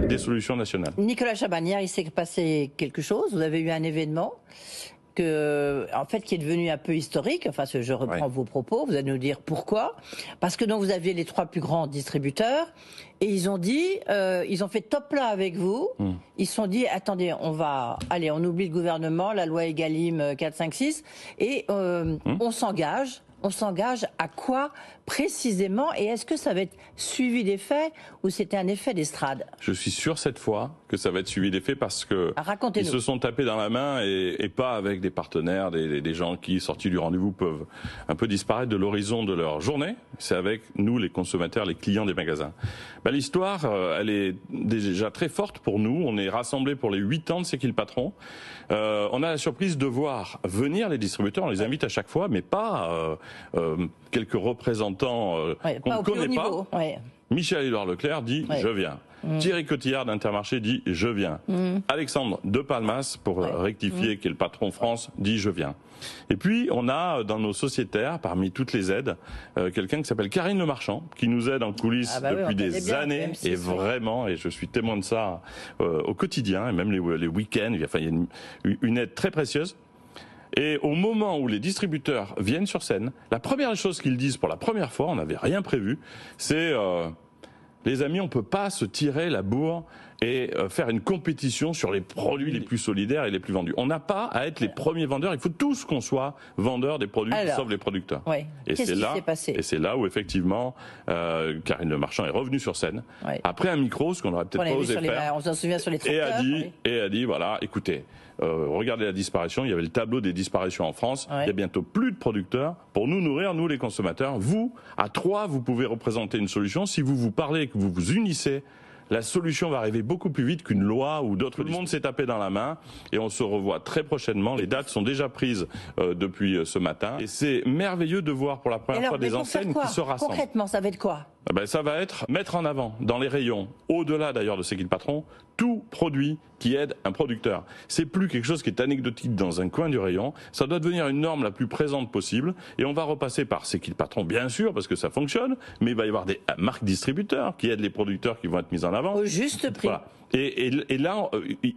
des solutions nationales. Nicolas Chaban, hier, il s'est passé quelque chose. Vous avez eu un événement qui est devenu un peu historique. Enfin, je reprends vos propos. Vous allez nous dire pourquoi. Parce que donc vous aviez les 3 plus grands distributeurs et ils ont dit, ils ont fait top là avec vous. Ils se sont dit, attendez, on oublie le gouvernement, la loi Egalim 4, 5, 6 et on s'engage. On s'engage à quoi précisément? Et est-ce que ça va être suivi des faits ou c'était un effet d'estrade? Je suis sûr cette fois que ça va être suivi des faits parce que ils se sont tapés dans la main et pas avec des partenaires, des gens qui, sortis du rendez-vous, peuvent un peu disparaître de l'horizon de leur journée. C'est avec nous, les consommateurs, les clients des magasins. L'histoire, elle est déjà très forte pour nous. On est rassemblés pour les 8 ans de C'est qui le patron. On a la surprise de voir venir les distributeurs. On les invite à chaque fois, mais pas quelques représentants qu'on ne connaît pas. Michel-Édouard Leclerc dit « je viens ». Thierry Cotillard d'Intermarché dit « je viens ». Alexandre de Palmas, pour rectifier, qui est le patron France, dit « je viens ». Et puis, on a dans nos sociétaires, parmi toutes les aides, quelqu'un qui s'appelle Karine Le Marchand, qui nous aide en coulisses depuis des années, et vraiment, et je suis témoin de ça au quotidien, et même les week-ends, enfin, il y a une aide très précieuse. Et au moment où les distributeurs viennent sur scène, la première chose qu'ils disent pour la première fois, on n'avait rien prévu, c'est les amis, on peut pas se tirer la bourre et faire une compétition sur les produits les plus solidaires et les plus vendus. On n'a pas à être les premiers vendeurs, il faut tous qu'on soit vendeurs des produits qui sauvent les producteurs. Et c'est là où effectivement Karine Le Marchand est revenue sur scène après un micro, ce qu'on aurait peut-être pas osé faire. On s'en souvient sur les tracteurs. Et a dit voilà, écoutez, regardez la disparition, il y avait le tableau des disparitions en France, il y a bientôt plus de producteurs pour nous nourrir, nous les consommateurs. Vous, à 3, vous pouvez représenter une solution. Si vous vous parlez et que vous vous unissez, la solution va arriver beaucoup plus vite qu'une loi ou d'autres. Tout le monde s'est tapé dans la main et on se revoit très prochainement. Les dates sont déjà prises depuis ce matin. Et c'est merveilleux de voir pour la première fois des enseignes qui se rassemblent. Concrètement, ça va être quoi? Ça va être mettre en avant dans les rayons, au-delà d'ailleurs de C'est qui le patron, tout produit qui aide un producteur. C'est plus quelque chose qui est anecdotique dans un coin du rayon, ça doit devenir une norme la plus présente possible et on va repasser par C'est qui le patron bien sûr parce que ça fonctionne, mais il va y avoir des marques distributeurs qui aident les producteurs qui vont être mis en avant. Au juste prix. Voilà. Et là,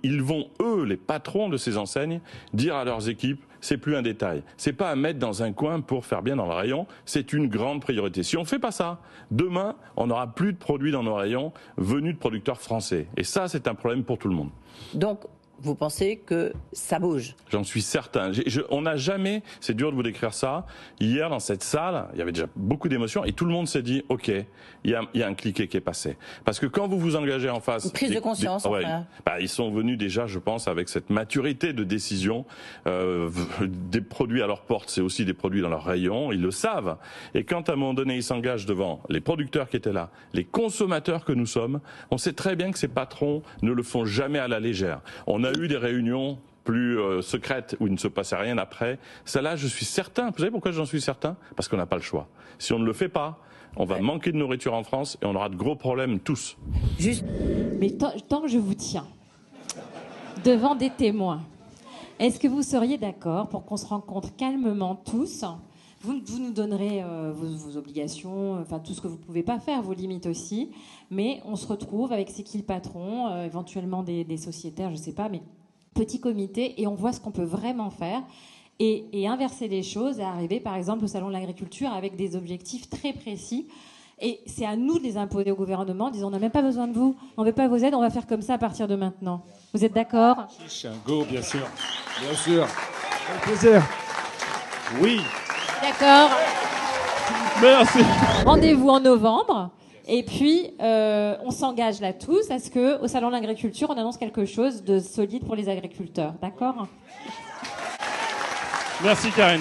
ils vont, eux, les patrons de ces enseignes, dire à leurs équipes, c'est plus un détail. C'est pas à mettre dans un coin pour faire bien dans le rayon, c'est une grande priorité. Si on fait pas ça, demain, on n'aura plus de produits dans nos rayons venus de producteurs français. Et ça, c'est un problème pour tout le monde. Donc, vous pensez que ça bouge? J'en suis certain. On n'a jamais, c'est dur de vous décrire ça, hier dans cette salle, il y avait déjà beaucoup d'émotions et tout le monde s'est dit, ok, il y a un cliquet qui est passé. Parce que quand vous vous engagez en face... Une prise de conscience, ils sont venus déjà, je pense, avec cette maturité de décision. Des produits à leur porte, c'est aussi des produits dans leur rayon, ils le savent. Et quand à un moment donné, ils s'engagent devant les producteurs qui étaient là, les consommateurs que nous sommes, on sait très bien que ces patrons ne le font jamais à la légère. On a eu des réunions plus secrètes où il ne se passait rien après. Celle-là, je suis certain. Vous savez pourquoi j'en suis certain? Parce qu'on n'a pas le choix. Si on ne le fait pas, on va manquer de nourriture en France et on aura de gros problèmes tous. Mais tant que je vous tiens devant des témoins, est-ce que vous seriez d'accord pour qu'on se rencontre calmement tous? Vous nous donnerez vos obligations, enfin tout ce que vous ne pouvez pas faire, vos limites aussi. Mais on se retrouve avec C'est qui le patron, éventuellement des sociétaires, je ne sais pas, mais petit comité, et on voit ce qu'on peut vraiment faire. Et inverser les choses et arriver, par exemple, au Salon de l'Agriculture avec des objectifs très précis. Et c'est à nous de les imposer au gouvernement, en disant on n'a même pas besoin de vous, on ne veut pas vos aides, on va faire comme ça à partir de maintenant. Vous êtes d'accord? C'est un go, bien sûr. Bien sûr. Avec plaisir. Oui. D'accord. Merci. Rendez-vous en novembre. Et puis, on s'engage là tous à ce qu'au Salon de l'Agriculture, on annonce quelque chose de solide pour les agriculteurs. D'accord? Merci, Karine.